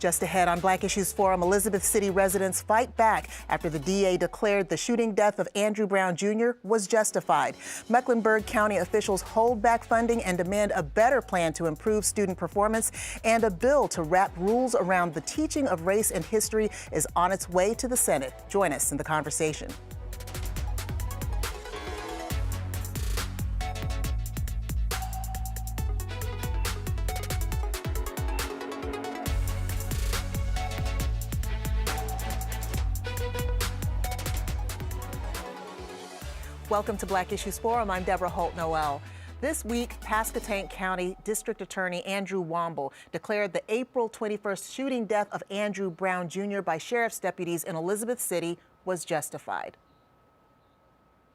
Just ahead on Black Issues Forum, Elizabeth City residents fight back after the DA declared the shooting death of Andrew Brown Jr. was justified. Mecklenburg County officials hold back funding and demand a better plan to improve student performance, and a bill to wrap rules around the teaching of race and history is on its way to the Senate. Join us in the conversation. Welcome to Black Issues Forum. I'm Deborah Holt Noel. This week, Pasquotank County District Attorney Andrew Womble declared the April 21st shooting death of Andrew Brown Jr. by sheriff's deputies in Elizabeth City was justified.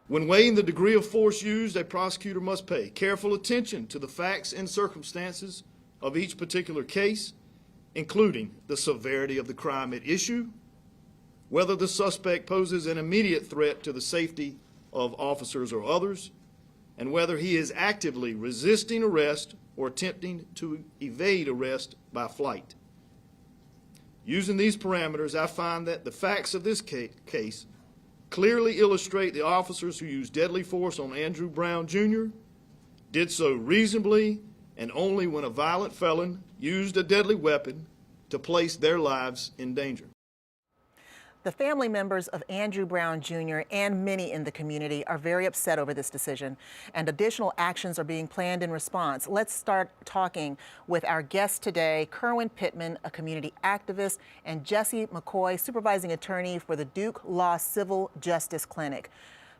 When weighing the degree of force used, a prosecutor must pay careful attention to the facts and circumstances of each particular case, including the severity of the crime at issue, whether the suspect poses an immediate threat to the safety of officers or others, and whether he is actively resisting arrest or attempting to evade arrest by flight. Using these parameters, I find that the facts of this case clearly illustrate the officers who used deadly force on Andrew Brown Jr. did so reasonably and only when a violent felon used a deadly weapon to place their lives in danger. The family members of Andrew Brown Jr. and many in the community are very upset over this decision, and additional actions are being planned in response. Let's start talking with our guest today, Kerwin Pittman, a community activist, and Jesse McCoy, supervising attorney for the Duke Law Civil Justice Clinic.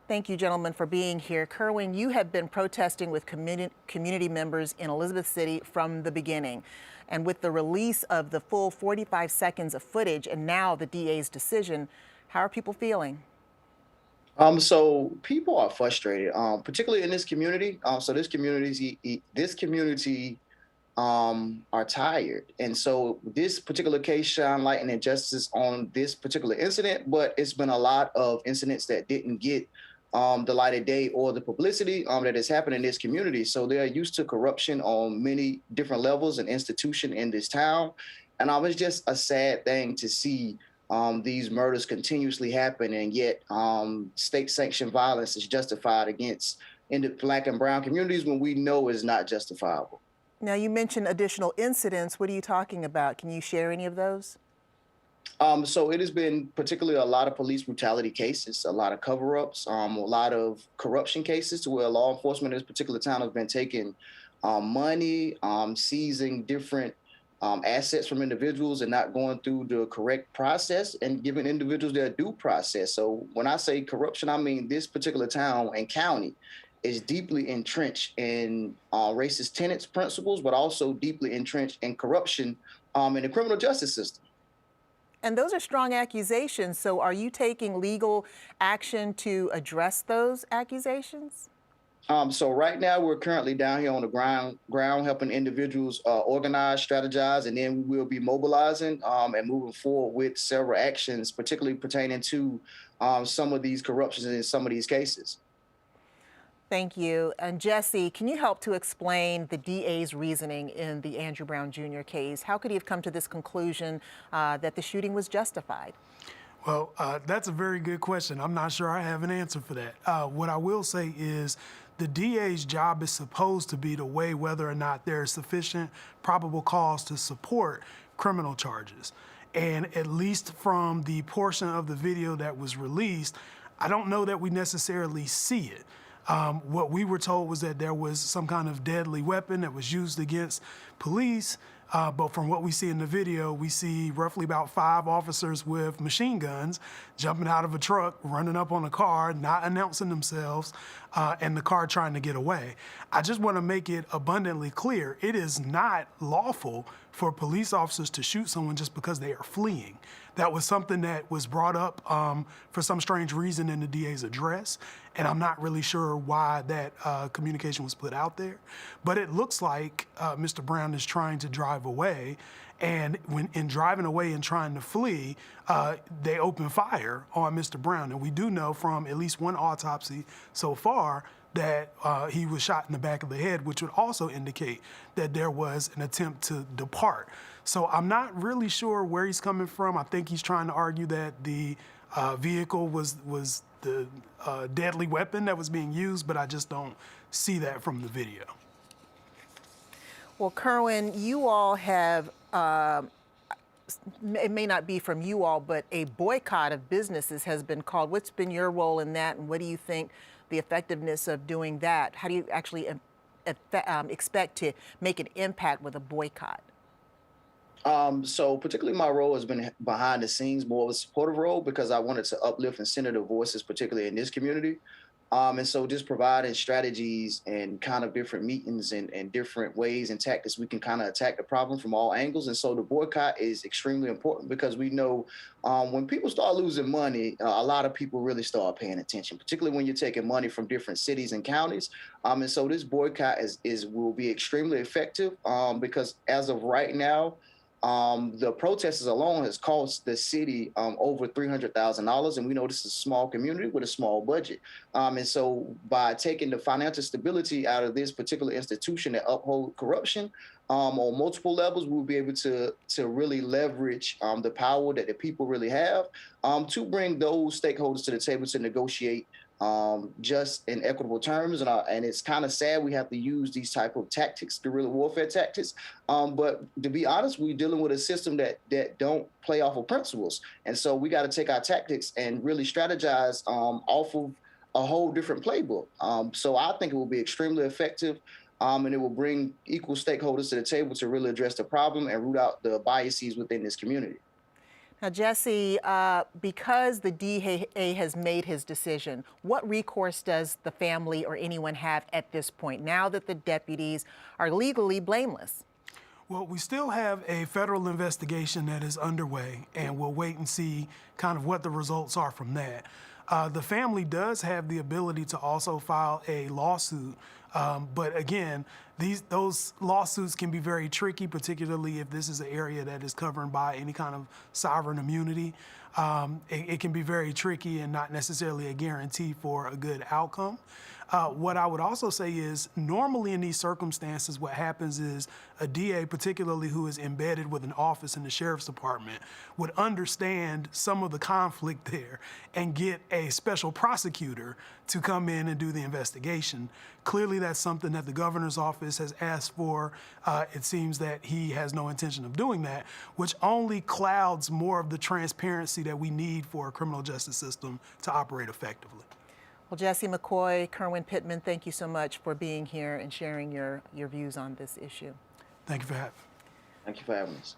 Thank you, gentlemen, for being here. Kerwin, you have been protesting with community members in Elizabeth City from the beginning. And with the release of the full 45 seconds of footage and now the DA's decision, how are people feeling? So people are frustrated, particularly in this community. This community are tired. And so this particular case shine light and injustice on this particular incident, but it's been a lot of incidents that didn't get the light of day or the publicity that has happened in this community. So they are used to corruption on many different levels and institutions in this town. And it's just a sad thing to see these murders continuously happen, and yet state-sanctioned violence is justified against in the Black and brown communities when we know is not justifiable. Now, you mentioned additional incidents. What are you talking about? Can you share any of those? So it has been particularly a lot of police brutality cases, a lot of cover-ups, a lot of corruption cases to where law enforcement in this particular town has been taking money, seizing different assets from individuals and not going through the correct process and giving individuals their due process. So when I say corruption, I mean this particular town and county is deeply entrenched in racist tenets principles, but also deeply entrenched in corruption in the criminal justice system. And those are strong accusations. So are you taking legal action to address those accusations? So right now we're currently down here on the ground helping individuals organize, strategize, and then we will be mobilizing and moving forward with several actions, particularly pertaining to some of these corruptions in some of these cases. Thank you. And Jesse, can you help to explain the DA's reasoning in the Andrew Brown Jr. case? How could he have come to this conclusion that the shooting was justified? Well, that's a very good question. I'm not sure I have an answer for that. What I will say is the DA's job is supposed to be to weigh whether or not there is sufficient probable cause to support criminal charges. And at least from the portion of the video that was released, I don't know that we necessarily see it. What we were told was that there was some kind of deadly weapon that was used against police, but from what we see in the video, we see roughly about 5 officers with machine guns jumping out of a truck, running up on a car, not announcing themselves, and the car trying to get away. I just want to make it abundantly clear, it is not lawful for police officers to shoot someone just because they are fleeing. That was something that was brought up for some strange reason in the DA's address, and I'm not really sure why that communication was put out there. But it looks like Mr. Brown is trying to drive away, and when in driving away and trying to flee, they open fire on Mr. Brown. And we do know from at least one autopsy so far that he was shot in the back of the head, which would also indicate that there was an attempt to depart. So I'm not really sure where he's coming from. I think he's trying to argue that the vehicle was the deadly weapon that was being used, but I just don't see that from the video. Well, Kerwin, you all have, it may not be from you all, but a boycott of businesses has been called. What's been your role in that, and what do you think the effectiveness of doing that? How do you actually expect to make an impact with a boycott? So particularly my role has been behind the scenes, more of a supportive role, because I wanted to uplift and center the voices, particularly in this community. And so just providing strategies and kind of different meetings and different ways and tactics we can kind of attack the problem from all angles. And so the boycott is extremely important because we know when people start losing money, a lot of people really start paying attention, particularly when you're taking money from different cities and counties. And so this boycott will be extremely effective because as of right now, the protesters alone has cost the city over $300,000, and we know this is a small community with a small budget. And so by taking the financial stability out of this particular institution that uphold corruption on multiple levels, we'll be able to really leverage the power that the people really have to bring those stakeholders to the table to negotiate just in equitable terms. And it's kind of sad we have to use these type of tactics, guerrilla warfare tactics. But to be honest, we're dealing with a system that don't play off of principles. And so we got to take our tactics and really strategize off of a whole different playbook. So I think it will be extremely effective. And it will bring equal stakeholders to the table to really address the problem and root out the biases within this community. Now, Jesse, because the DA has made his decision, what recourse does the family or anyone have at this point, now that the deputies are legally blameless? Well, we still have a federal investigation that is underway, and we'll wait and see kind of what the results are from that. The family does have the ability to also file a lawsuit, but again, those lawsuits can be very tricky, particularly if this is an area that is governed by any kind of sovereign immunity. It can be very tricky and not necessarily a guarantee for a good outcome. What I would also say is normally in these circumstances, what happens is a DA, particularly who is embedded with an office in the sheriff's department, would understand some of the conflict there and get a special prosecutor to come in and do the investigation. Clearly, that's something that the governor's office has asked for. It seems that he has no intention of doing that, which only clouds more of the transparency that we need for a criminal justice system to operate effectively. Well, Jesse McCoy, Kerwin Pittman, thank you so much for being here and sharing your views on this issue. Thank you for having me. Thank you for having us.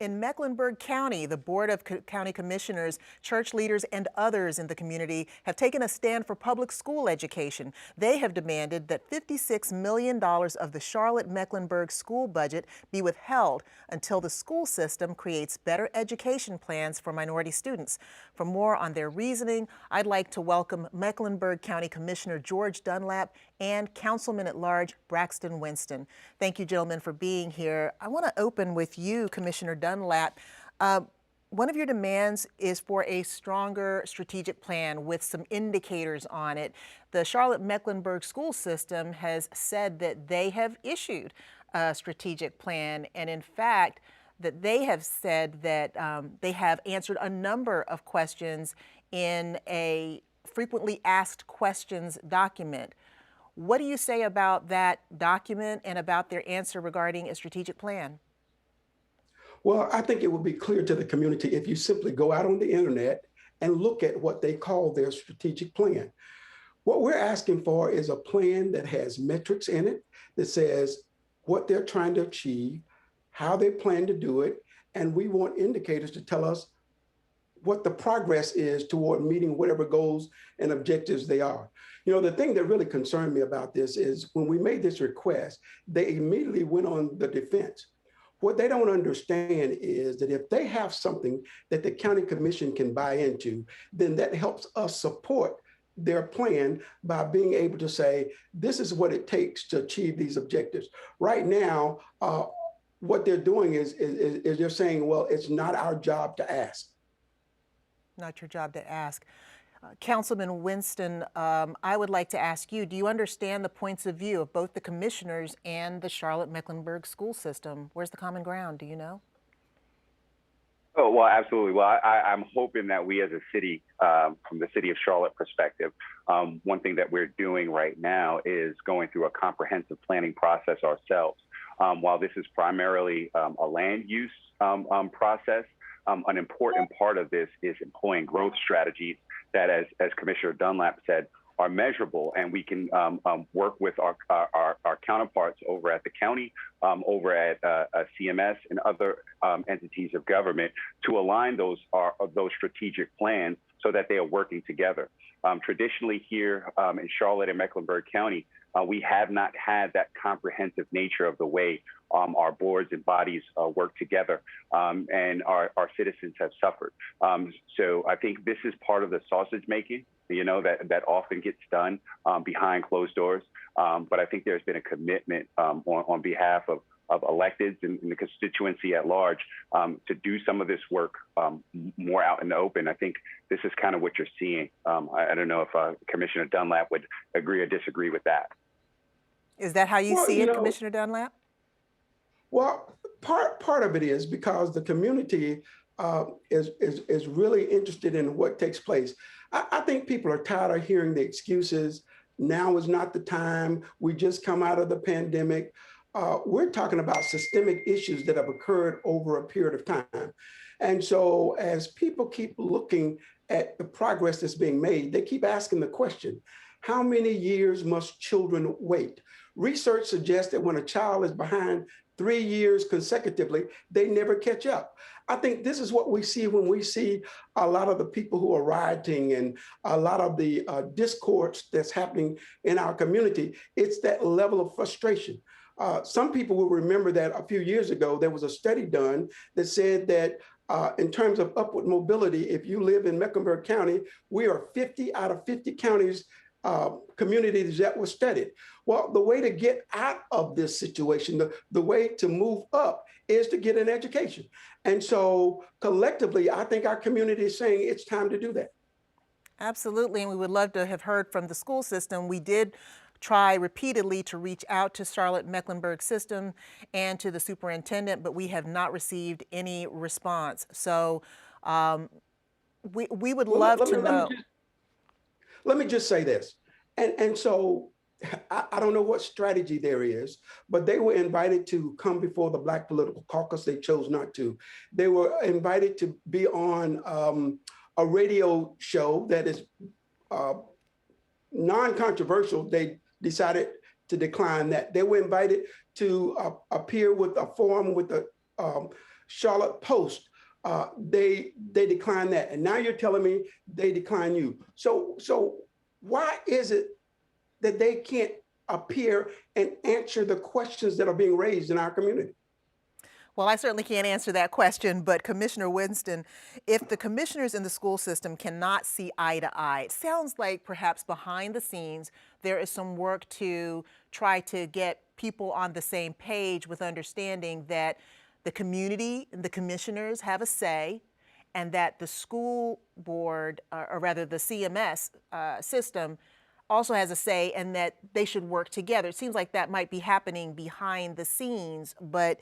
In Mecklenburg County, the Board of County Commissioners, church leaders, and others in the community have taken a stand for public school education. They have demanded that $56 million of the Charlotte-Mecklenburg school budget be withheld until the school system creates better education plans for minority students. For more on their reasoning, I'd like to welcome Mecklenburg County Commissioner George Dunlap and Councilman-at-Large Braxton Winston. Thank you, gentlemen, for being here. I want to open with you, Commissioner Dunlap. One of your demands is for a stronger strategic plan with some indicators on it. The Charlotte-Mecklenburg school system has said that they have issued a strategic plan, and in fact, that they have said that they have answered a number of questions in a frequently asked questions document. What do you say about that document and about their answer regarding a strategic plan? Well, I think it will be clear to the community if you simply go out on the internet and look at what they call their strategic plan. What we're asking for is a plan that has metrics in it, that says what they're trying to achieve, how they plan to do it, and we want indicators to tell us what the progress is toward meeting whatever goals and objectives they are. You know, the thing that really concerned me about this is when we made this request, they immediately went on the defense. What they don't understand is that if they have something that the county commission can buy into, then that helps us support their plan by being able to say, this is what it takes to achieve these objectives. Right now, what they're doing is they're saying, well, it's not our job to ask. Not your job to ask. Councilman Winston, I would like to ask you, do you understand the points of view of both the commissioners and the Charlotte-Mecklenburg school system? Where's the common ground? Do you know? Oh, well, absolutely. Well, I'm hoping that we as a city, from the city of Charlotte perspective, one thing that we're doing right now is going through a comprehensive planning process ourselves. While this is primarily a land use process, an important part of this is employing growth strategies that, as Commissioner Dunlap said, are measurable, and we can work with our counterparts over at the county, over at CMS and other entities of government to align those strategic plans so that they are working together. Traditionally here in Charlotte and Mecklenburg County, we have not had that comprehensive nature of the way our boards and bodies work together, and our citizens have suffered. So I think this is part of the sausage making, that often gets done behind closed doors. But I think there's been a commitment on behalf of electeds and the constituency at large to do some of this work more out in the open. I think this is kind of what you're seeing. I don't know if Commissioner Dunlap would agree or disagree with that. Is that how you see it, Commissioner Dunlap? Well, part of it is because the community is really interested in what takes place. I think people are tired of hearing the excuses. Now is not the time. We just come out of the pandemic. We're talking about systemic issues that have occurred over a period of time. And so as people keep looking at the progress that's being made, they keep asking the question, how many years must children wait? Research suggests that when a child is behind 3 years consecutively, they never catch up. I think this is what we see when we see a lot of the people who are rioting and a lot of the discourse that's happening in our community. It's that level of frustration. Some people will remember that a few years ago, there was a study done that said that in terms of upward mobility, if you live in Mecklenburg County, we are 50 out of 50 counties, communities that were studied. Well, the way to get out of this situation, the way to move up is to get an education. And so collectively, I think our community is saying it's time to do that. Absolutely, and we would love to have heard from the school system. We did try repeatedly to reach out to Charlotte-Mecklenburg system and to the superintendent, but we have not received any response. So we would love to know. Let me just say this. And so I don't know what strategy there is, but they were invited to come before the Black Political Caucus. They chose not to. They were invited to be on a radio show that is non-controversial. They decided to decline that. They were invited to appear with a forum with the Charlotte Post. They declined that. And now you're telling me they decline you. So why is it that they can't appear and answer the questions that are being raised in our community? Well, I certainly can't answer that question, but Commissioner Winston, if the commissioners in the school system cannot see eye to eye, it sounds like perhaps behind the scenes there is some work to try to get people on the same page with understanding that the community and the commissioners have a say, and that the school board, or rather the CMS system, also has a say, and that they should work together. It seems like that might be happening behind the scenes, but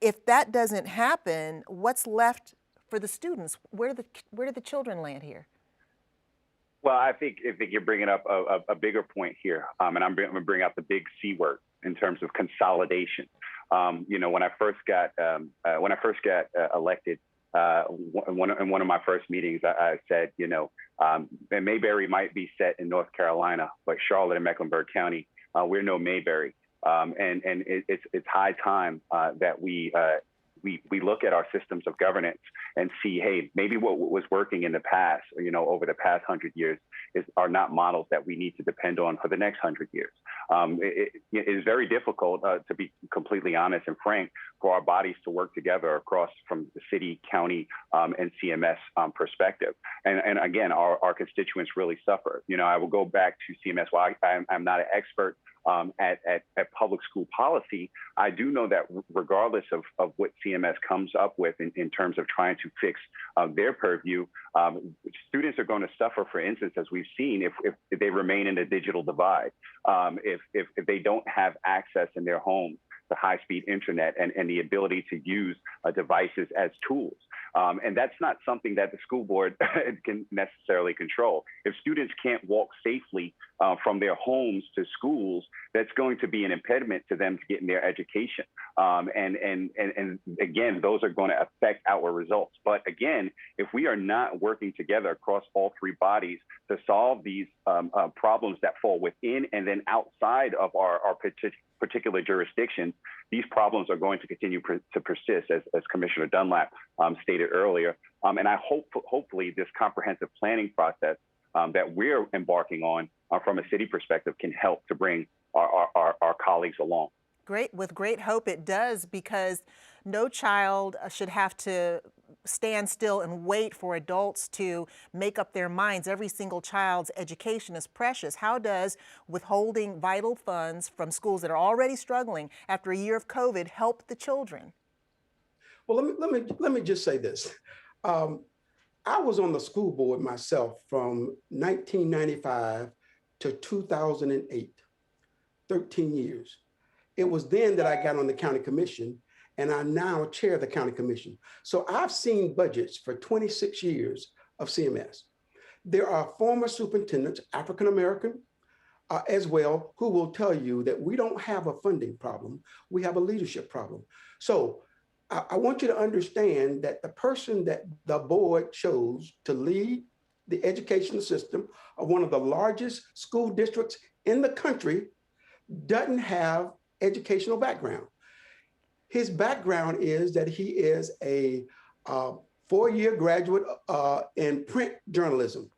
if that doesn't happen, what's left for the students? Where do the children land here? Well, I think you're bringing up a bigger point here, and I'm going to bring out the big C word in terms of consolidation. When I first got elected, in one of my first meetings, I said, Mayberry might be set in North Carolina, but Charlotte and Mecklenburg County, we're no Mayberry. And it's high time that we look at our systems of governance and see, hey, maybe what was working in the past, over the past 100 years, are not models that we need to depend on for the next 100 years. It is very difficult, to be completely honest and frank, for our bodies to work together across from the city, county, and CMS perspective. And again, our constituents really suffer. I will go back to CMS. While I'm not an expert at public school policy, I do know that regardless of what CMS comes up with in terms of trying to fix their purview, students are going to suffer, for instance, as we've seen, if they remain in a digital divide, if they don't have access in their homes to high-speed internet and the ability to use devices as tools. And that's not something that the school board can necessarily control. If students can't walk safely from their homes to schools, that's going to be an impediment to them getting their education. And again, those are going to affect our results. But again, if we are not working together across all three bodies to solve these problems that fall within and then outside of our particular jurisdictions, these problems are going to continue to persist, as Commissioner Dunlap stated earlier. And I hopefully this comprehensive planning process that we're embarking on from a city perspective can help to bring our colleagues along. Great, with great hope it does, because no child should have to stand still and wait for adults to make up their minds. Every single child's education is precious. How does withholding vital funds from schools that are already struggling after a year of COVID help the children? Well, let me just say this. I was on the school board myself from 1995 to 2008, 13 years. It was then that I got on the county commission, and I now chair the county commission. So I've seen budgets for 26 years of CMS. There are former superintendents, African-American as well, who will tell you that we don't have a funding problem, we have a leadership problem. So I want you to understand that the person that the board chose to lead the education system of one of the largest school districts in the country doesn't have educational background. His background is that he is a 4-year graduate in print journalism.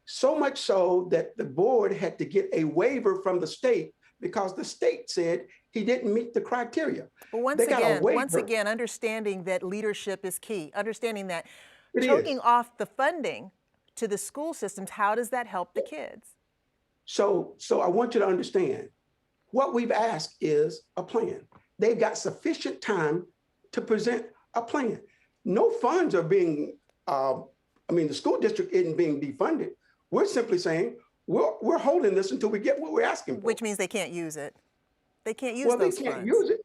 So much so that the board had to get a waiver from the state because the state said he didn't meet the criteria. But once again, understanding that leadership is key, understanding that choking off the funding to the school systems, how does that help the kids? So I want you to understand, what we've asked is a plan. They've got sufficient time to present a plan. No funds are being, the school district isn't being defunded. We're simply saying, we're holding this until we get what we're asking for. Which means they can't use it. They can't use those funds. Well, they can't use it.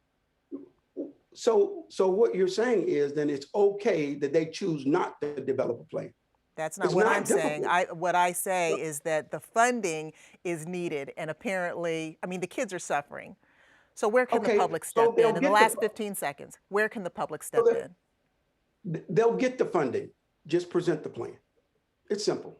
So what you're saying is then it's okay that they choose not to develop a plan. That's not what I'm saying. What I say is that the funding is needed, and apparently, the kids are suffering. So where can the public step in? In the last 15 seconds, where can the public step in? They'll get the funding. Just present the plan. It's simple.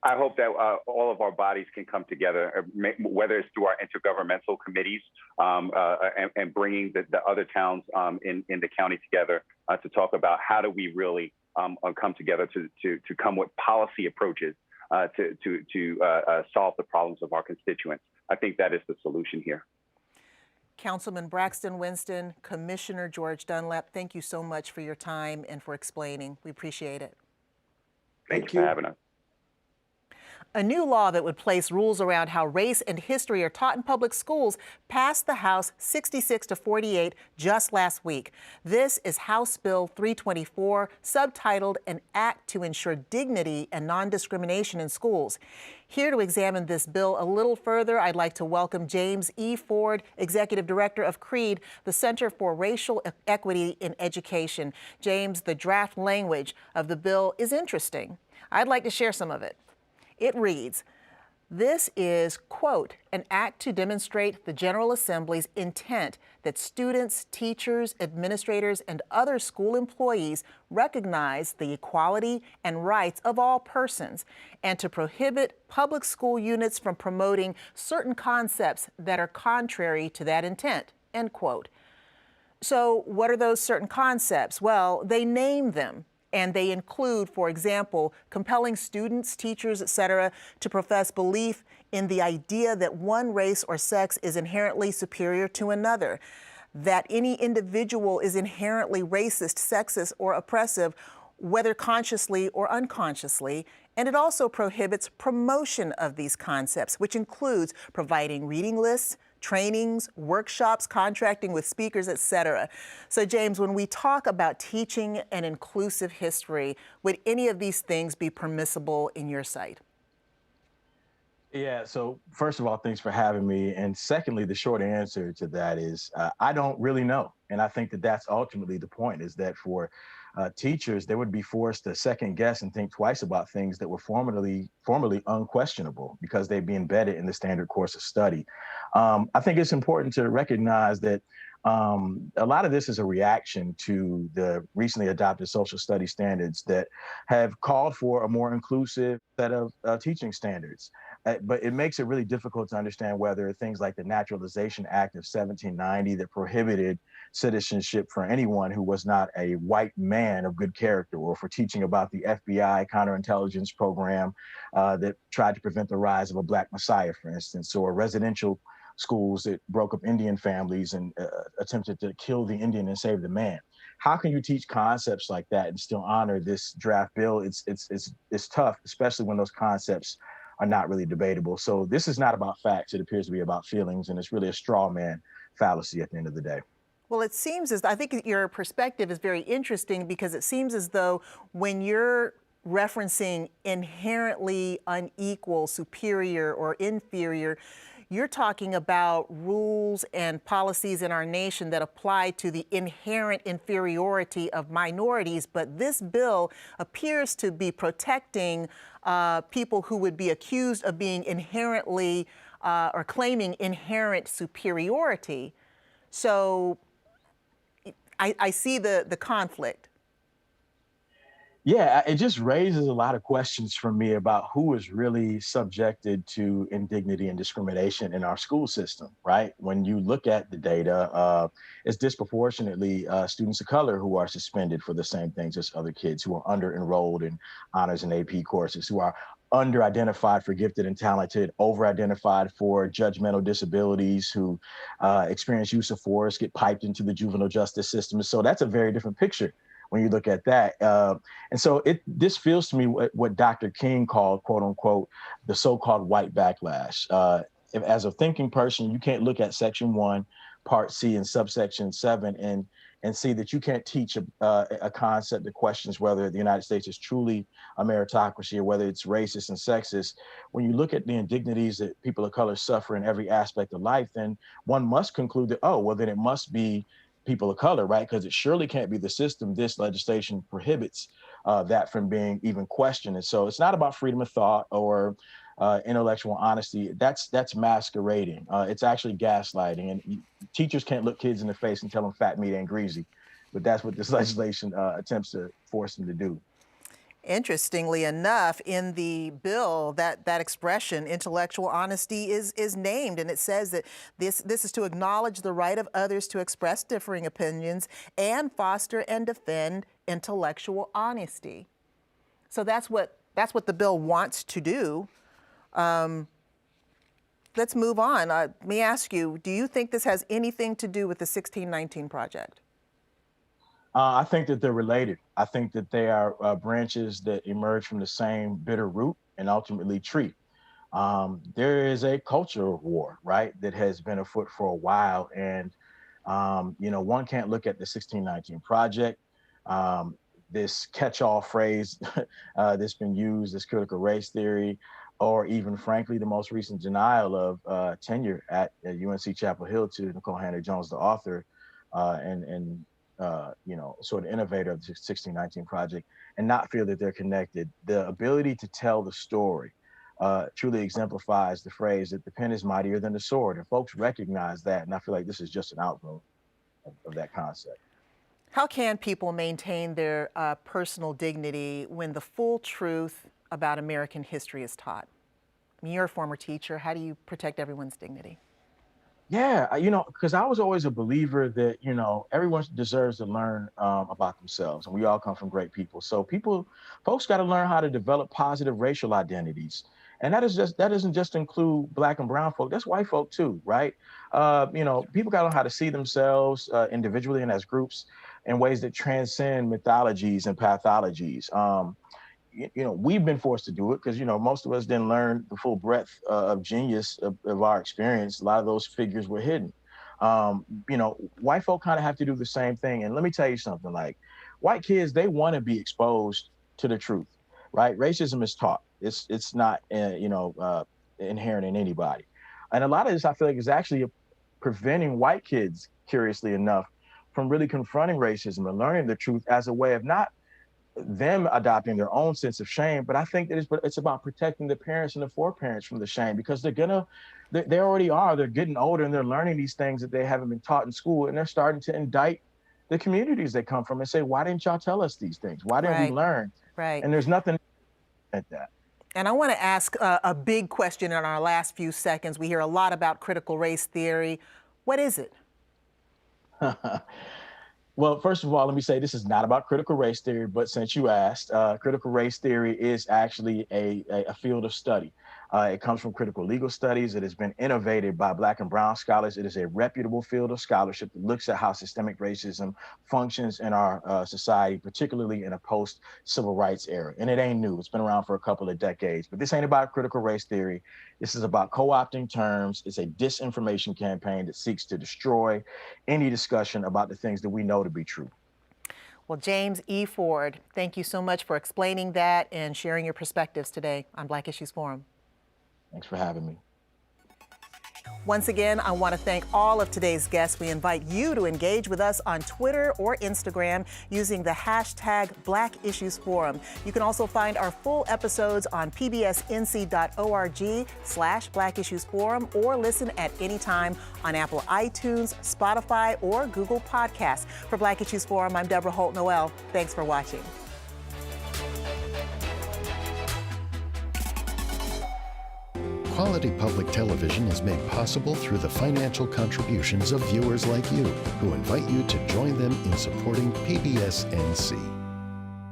I hope that all of our bodies can come together, whether it's through our intergovernmental committees and bringing the other towns in the county together to talk about how do we really come together to come with policy approaches to solve the problems of our constituents. I think that is the solution here. Councilman Braxton Winston, Commissioner George Dunlap, thank you so much for your time and for explaining. We appreciate it. Thank you for having us. A new law that would place rules around how race and history are taught in public schools passed the House 66-48 just last week. This is House Bill 324, subtitled An Act to Ensure Dignity and Non-Discrimination in Schools. Here to examine this bill a little further, I'd like to welcome James E. Ford, Executive Director of CREED, the Center for Racial Equity in Education. James, the draft language of the bill is interesting. I'd like to share some of it. It reads, this is, quote, an act to demonstrate the General Assembly's intent that students, teachers, administrators, and other school employees recognize the equality and rights of all persons, and to prohibit public school units from promoting certain concepts that are contrary to that intent, end quote. So what are those certain concepts? Well, they name them. And they include, for example, compelling students, teachers, et cetera, to profess belief in the idea that one race or sex is inherently superior to another, that any individual is inherently racist, sexist, or oppressive, whether consciously or unconsciously, and it also prohibits promotion of these concepts, which includes providing reading lists, trainings, workshops, contracting with speakers, etc. So James, when we talk about teaching an inclusive history, would any of these things be permissible in your sight? Yeah, so first of all, thanks for having me. And secondly, the short answer to that is I don't really know. And I think that that's ultimately the point, is that for teachers, they would be forced to second guess and think twice about things that were formerly unquestionable because they'd be embedded in the standard course of study. I think it's important to recognize that a lot of this is a reaction to the recently adopted social studies standards that have called for a more inclusive set of teaching standards. But it makes it really difficult to understand whether things like the Naturalization Act of 1790 that prohibited citizenship for anyone who was not a white man of good character, or for teaching about the FBI counterintelligence program that tried to prevent the rise of a Black Messiah, for instance, or residential schools that broke up Indian families and attempted to kill the Indian and save the man. How can you teach concepts like that and still honor this draft bill? It's tough, especially when those concepts are not really debatable. So this is not about facts. It appears to be about feelings, and it's really a straw man fallacy at the end of the day. Well, it seems I think your perspective is very interesting, because it seems as though when you're referencing inherently unequal, superior, or inferior, you're talking about rules and policies in our nation that apply to the inherent inferiority of minorities. But this bill appears to be protecting people who would be accused of being inherently or claiming inherent superiority. So I see the conflict. Yeah, it just raises a lot of questions for me about who is really subjected to indignity and discrimination in our school system, right? When you look at the data, it's disproportionately students of color who are suspended for the same things as other kids, who are under-enrolled in honors and AP courses, who are under-identified for gifted and talented, over-identified for judgmental disabilities, who experience use of force, get piped into the juvenile justice system. So that's a very different picture when you look at that. And so this feels to me what Dr. King called, quote unquote, the so-called white backlash. As a thinking person, you can't look at Section 1, Part C, and subsection 7 and see that you can't teach a concept that questions whether the United States is truly a meritocracy or whether it's racist and sexist. When you look at the indignities that people of color suffer in every aspect of life, then one must conclude that, oh, well, then it must be people of color, right? Because it surely can't be the system. This legislation prohibits that from being even questioned. And so it's not about freedom of thought or intellectual honesty. That's masquerading. It's actually gaslighting. And teachers can't look kids in the face and tell them fat meat ain't greasy. But that's what this legislation attempts to force them to do. Interestingly enough, in the bill, that expression, intellectual honesty, is named, and it says that this is to acknowledge the right of others to express differing opinions and foster and defend intellectual honesty. So that's what the bill wants to do. Let's move on. Let me ask you, do you think this has anything to do with the 1619 project? I think that they're related. I think that they are branches that emerge from the same bitter root and ultimately treat. There is a culture of war, right, that has been afoot for a while. And, one can't look at the 1619 project, this catch-all phrase that's been used as critical race theory, or even, frankly, the most recent denial of tenure at UNC Chapel Hill to Nicole Hannah-Jones, the author, and sort of innovator of the 1619 project, and not feel that they're connected. The ability to tell the story truly exemplifies the phrase that the pen is mightier than the sword. And folks recognize that. And I feel like this is just an outgrowth of that concept. How can people maintain their personal dignity when the full truth about American history is taught? I mean, you're a former teacher. How do you protect everyone's dignity? Yeah, because I was always a believer that, everyone deserves to learn about themselves, and we all come from great people. So folks got to learn how to develop positive racial identities. And that doesn't just include Black and brown folk, that's white folk too, right? People got to learn how to see themselves individually and as groups. in ways that transcend mythologies and pathologies. We've been forced to do it because, most of us didn't learn the full breadth of genius of our experience. A lot of those figures were hidden. White folk kind of have to do the same thing. And let me tell you something, like white kids, they want to be exposed to the truth, right? Racism is taught. It's not, inherent in anybody. And a lot of this, I feel like, is actually preventing white kids, curiously enough, from really confronting racism and learning the truth as a way of not them adopting their own sense of shame, but I think that it's about protecting the parents and the foreparents from the shame, because they already are. They're getting older and they're learning these things that they haven't been taught in school, and they're starting to indict the communities they come from and say, why didn't y'all tell us these things? Why didn't we learn? Right. And there's nothing at that. And I want to ask a big question in our last few seconds. We hear a lot about critical race theory. What is it? Well, first of all, let me say this is not about critical race theory, but since you asked, critical race theory is actually a field of study. It comes from critical legal studies. It has been innovated by Black and brown scholars. It is a reputable field of scholarship that looks at how systemic racism functions in our society, particularly in a post-civil rights era. And it ain't new. It's been around for a couple of decades. But this ain't about critical race theory. This is about co-opting terms. It's a disinformation campaign that seeks to destroy any discussion about the things that we know to be true. Well, James E. Ford, thank you so much for explaining that and sharing your perspectives today on Black Issues Forum. Thanks for having me. Once again, I want to thank all of today's guests. We invite you to engage with us on Twitter or Instagram using the hashtag Black Issues Forum. You can also find our full episodes on pbsnc.org/Black Issues Forum, or listen at any time on Apple iTunes, Spotify, or Google Podcasts. For Black Issues Forum, I'm Deborah Holt Noel. Thanks for watching. Quality public television is made possible through the financial contributions of viewers like you, who invite you to join them in supporting PBS NC.